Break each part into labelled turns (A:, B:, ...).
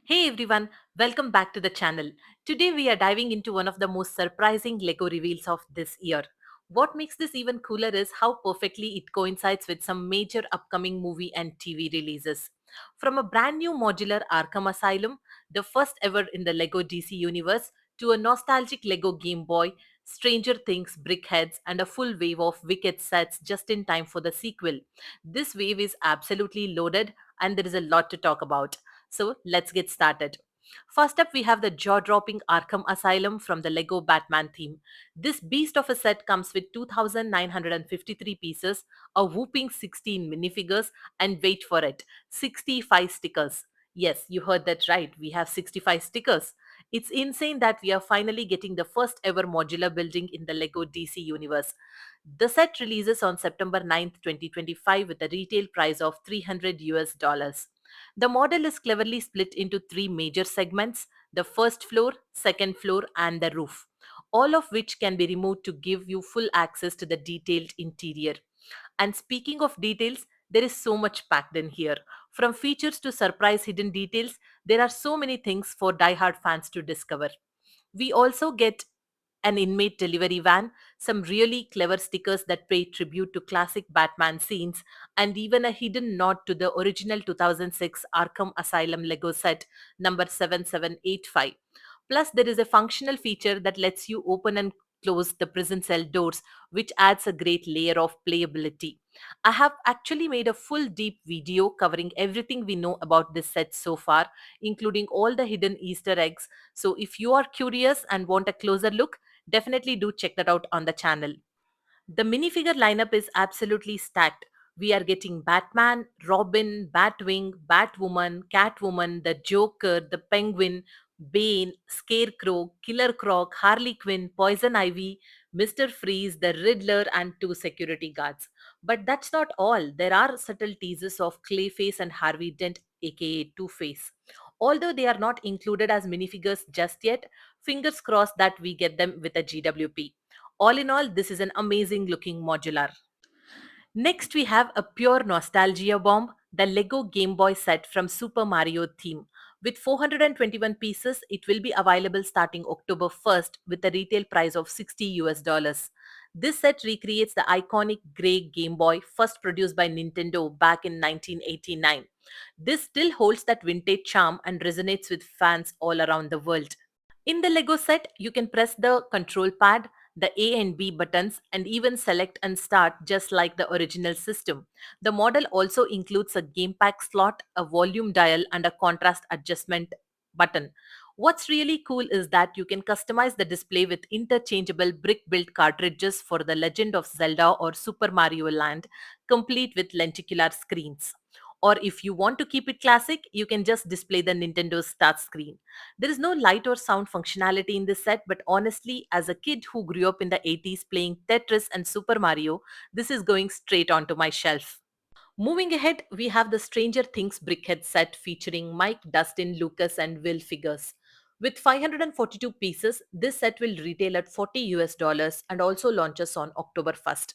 A: Hey everyone, welcome back to the channel. Today we are diving into one of the most surprising Lego reveals of this year. What makes this even cooler is how perfectly it coincides with some major upcoming movie and TV releases. From a brand new modular Arkham Asylum, the first ever in the Lego DC universe, to a nostalgic Lego Game Boy, Stranger Things Brickheads, and a full wave of Wicked sets just in time for the sequel. This wave is absolutely loaded and there is a lot to talk about. So let's get started. First up, we have the jaw dropping Arkham Asylum from the Lego Batman theme. This beast of a set comes with 2,953 pieces, a whooping 16 minifigures, and wait for it, 65 stickers. Yes, you heard that right. We have 65 stickers. It's insane that we are finally getting the first ever modular building in the Lego DC universe. The set releases on September 9th, 2025 with a retail price of 300 US dollars. The model is cleverly split into three major segments: the first floor, second floor, and the roof, all of which can be removed to give you full access to the detailed interior. And speaking of details, there is so much packed in here. From features to surprise hidden details, there are so many things for die-hard fans to discover. We also get an inmate delivery van, some really clever stickers that pay tribute to classic Batman scenes, and even a hidden nod to the original 2006 Arkham Asylum Lego set number 7785. Plus, there is a functional feature that lets you open and close the prison cell doors, which adds a great layer of playability. I have actually made a full deep video covering everything we know about this set so far, including all the hidden Easter eggs. So if you are curious and want a closer look, definitely do check that out on the channel. The minifigure lineup is absolutely stacked. We are getting Batman, Robin, Batwing, Batwoman, Catwoman, the Joker, the Penguin, Bane, Scarecrow, Killer Croc, Harley Quinn, Poison Ivy, Mr. Freeze, the Riddler, and two security guards. But that's not all. There are subtle teases of Clayface and Harvey Dent, aka Two Face. Although they are not included as minifigures just yet, fingers crossed that we get them with a GWP. All in all, this is an amazing looking modular. Next, we have a pure nostalgia bomb, the Lego Game Boy set from Super Mario theme. With 421 pieces, it will be available starting October 1st with a retail price of 60 US dollars. This set recreates the iconic gray Game Boy first produced by Nintendo back in 1989. This still holds that vintage charm and resonates with fans all around the world. In the Lego set, you can press the control pad, the A and B buttons, and even select and start just like the original system. The model also includes a game pack slot, a volume dial, and a contrast adjustment button. What's really cool is that you can customize the display with interchangeable brick built cartridges for The Legend of Zelda or Super Mario Land, complete with lenticular screens. Or if you want to keep it classic, you can just display the Nintendo start screen. There is no light or sound functionality in this set, but honestly, as a kid who grew up in the 80s playing Tetris and Super Mario, this is going straight onto my shelf. Moving ahead, we have the Stranger Things Brickhead set featuring Mike, Dustin, Lucas, and Will figures. With 542 pieces, this set will retail at 40 US dollars and also launches on October 1st.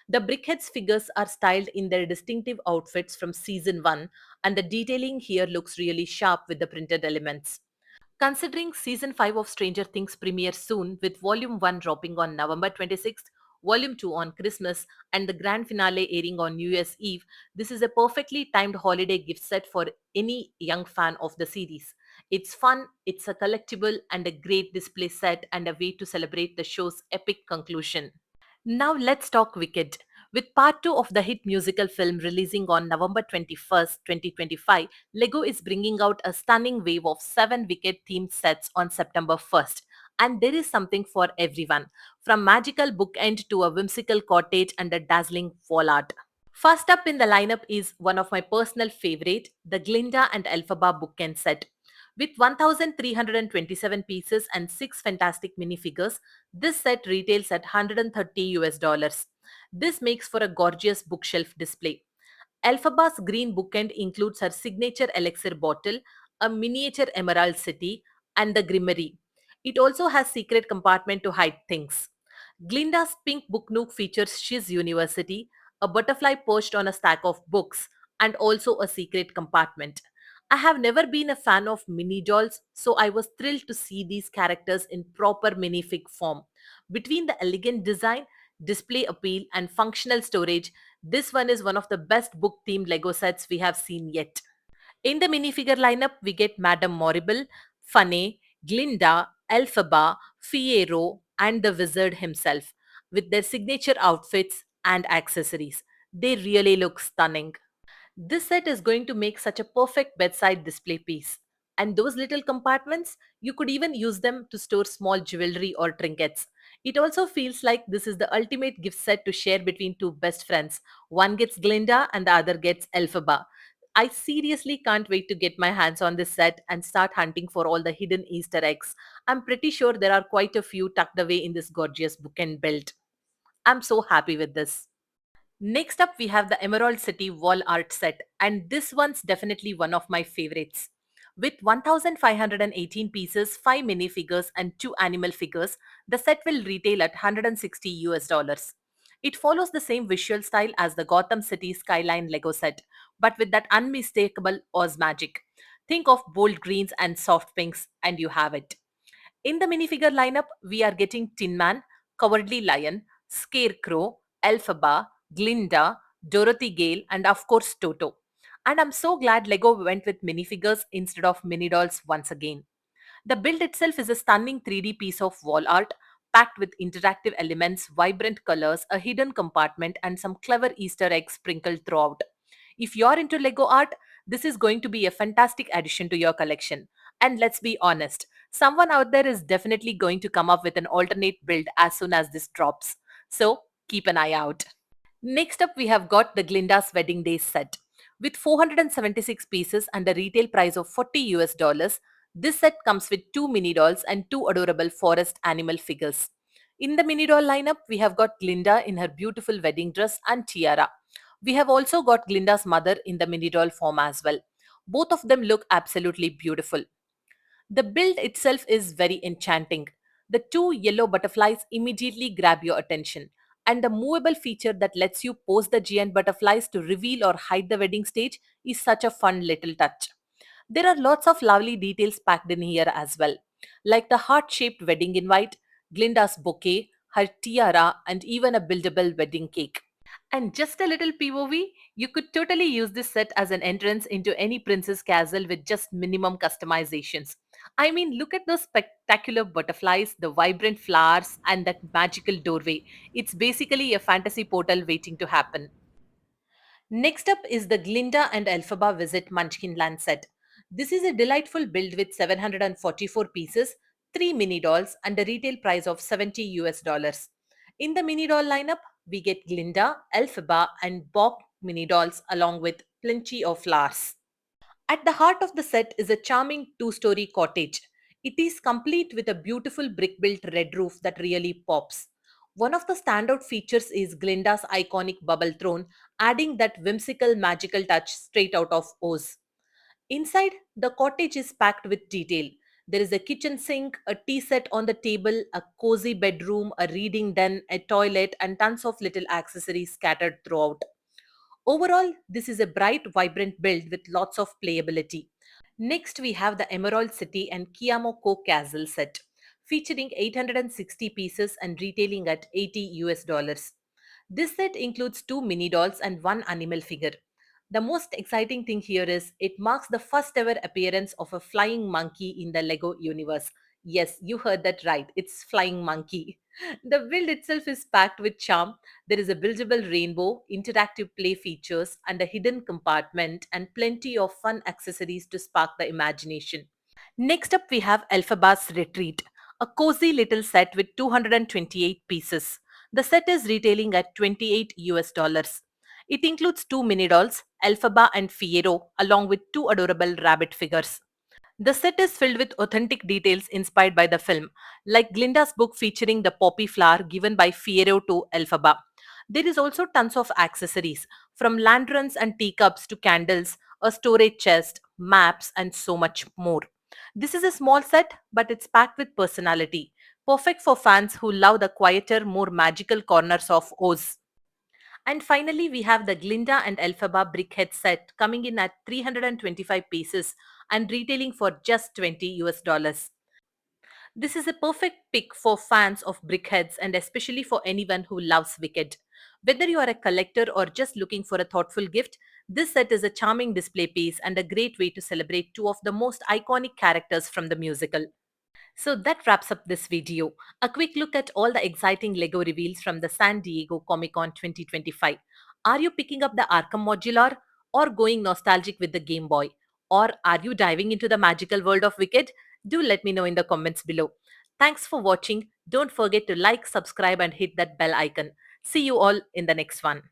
A: The Brickheads figures are styled in their distinctive outfits from season 1, and the detailing here looks really sharp with the printed elements. Considering season 5 of Stranger Things premieres soon, with volume 1 dropping on November 26th, volume 2 on Christmas, and the grand finale airing on New Year's Eve, this is a perfectly timed holiday gift set for any young fan of the series. It's fun, it's a collectible, and a great display set, and a way to celebrate the show's epic conclusion. Now let's talk Wicked. With part 2 of the hit musical film releasing on November 21st, 2025, Lego is bringing out a stunning wave of 7 Wicked themed sets on September 1st. And there is something for everyone, from magical bookend to a whimsical cottage and a dazzling wall art. First up in the lineup is one of my personal favorite, the Glinda and Elphaba bookend set. With 1,327 pieces and 6 fantastic minifigures, this set retails at 130 US dollars. This makes for a gorgeous bookshelf display. Elphaba's green bookend includes her signature elixir bottle, a miniature emerald city, and the grimoire. It also has secret compartment to hide things. Glinda's pink book nook features Shiz University, a butterfly perched on a stack of books, and also a secret compartment. I have never been a fan of mini dolls, so I was thrilled to see these characters in proper minifig form. Between the elegant design, display appeal, and functional storage, this one is one of the best book themed Lego sets we have seen yet. In the minifigure lineup, we get Madame Morrible, Funny, Glinda, Elphaba, Fiero, and the wizard himself, with their signature outfits and accessories. They really look stunning. This set is going to make such a perfect bedside display piece. And those little compartments, you could even use them to store small jewelry or trinkets. It also feels like this is the ultimate gift set to share between two best friends. One gets Glinda and the other gets Elphaba. I seriously can't wait to get my hands on this set and start hunting for all the hidden Easter eggs. I'm pretty sure there are quite a few tucked away in this gorgeous bookend belt. I'm so happy with this. Next up, we have the Emerald City wall art set, and this one's definitely one of my favorites. With 1,518 pieces, 5 minifigures, and 2 animal figures, the set will retail at 160 US dollars. It follows the same visual style as the Gotham City Skyline Lego set, but with that unmistakable Oz magic. Think of bold greens and soft pinks, and you have it. In the minifigure lineup, we are getting Tin Man, Cowardly Lion, Scarecrow, Elphaba, Glinda, Dorothy Gale, and of course Toto. And I'm so glad Lego went with minifigures instead of mini dolls once again. The build itself is a stunning 3D piece of wall art packed with interactive elements, vibrant colors, a hidden compartment, and some clever Easter eggs sprinkled throughout. If you're into Lego art, this is going to be a fantastic addition to your collection. And let's be honest, someone out there is definitely going to come up with an alternate build as soon as this drops. So keep an eye out. Next up, we have got the Glinda's Wedding Day set. With 476 pieces and a retail price of 40 US dollars, this set comes with 2 mini dolls and 2 adorable forest animal figures. In the mini doll lineup, we have got Glinda in her beautiful wedding dress and tiara. We have also got Glinda's mother in the mini doll form as well. Both of them look absolutely beautiful. The build itself is very enchanting. The two yellow butterflies immediately grab your attention, and the movable feature that lets you pose the giant butterflies to reveal or hide the wedding stage is such a fun little touch. There are lots of lovely details packed in here as well, like the heart shaped wedding invite, Glinda's bouquet, her tiara, and even a buildable wedding cake. And just a little POV, you could totally use this set as an entrance into any princess castle with just minimum customizations. I mean, look at those spectacular butterflies, the vibrant flowers, and that magical doorway. It's basically a fantasy portal waiting to happen. Next up is the Glinda and Elphaba Visit Munchkinland set. This is a delightful build with 744 pieces, 3 mini dolls, and a retail price of 70 US dollars. In the mini doll lineup, we get Glinda, Elphaba, and Bok mini dolls along with plenty of flowers. At the heart of the set is a charming 2-story cottage. It is complete with a beautiful brick built red roof that really pops. One of the standout features is Glinda's iconic bubble throne, adding that whimsical magical touch straight out of Oz. Inside, the cottage is packed with detail. There is a kitchen sink, a tea set on the table, a cozy bedroom, a reading den, a toilet, and tons of little accessories scattered throughout. Overall, this is a bright, vibrant build with lots of playability. Next, we have the Emerald City and Kiamoko Castle set, featuring 860 pieces and retailing at 80 US dollars. This set includes 2 mini dolls and 1 animal figure. The most exciting thing here is it marks the first ever appearance of a flying monkey in the Lego universe. Yes, you heard that right. It's flying monkey. The build itself is packed with charm. There is a buildable rainbow, interactive play features, and a hidden compartment, and plenty of fun accessories to spark the imagination. Next up, we have Elphaba's Retreat, a cozy little set with 228 pieces. The set is retailing at 28 US dollars. It includes 2 mini dolls, Elphaba and Fiero, along with 2 adorable rabbit figures. The set is filled with authentic details inspired by the film, like Glinda's book featuring the poppy flower given by Fiero to Elphaba. There is also tons of accessories, from lanterns and teacups to candles, a storage chest, maps, and so much more. This is a small set, but it's packed with personality, perfect for fans who love the quieter, more magical corners of Oz. And finally, we have the Glinda and Elphaba brickhead set coming in at 325 pieces and retailing for just 20 US dollars. This is a perfect pick for fans of brickheads and especially for anyone who loves Wicked. Whether you are a collector or just looking for a thoughtful gift, this set is a charming display piece and a great way to celebrate two of the most iconic characters from the musical. So that wraps up this video. A quick look at all the exciting LEGO reveals from the San Diego Comic Con 2025. Are you picking up the Arkham Modular or going nostalgic with the Game Boy? Or are you diving into the magical world of Wicked? Do let me know in the comments below. Thanks for watching. Don't forget to like, subscribe, and hit that bell icon. See you all in the next one.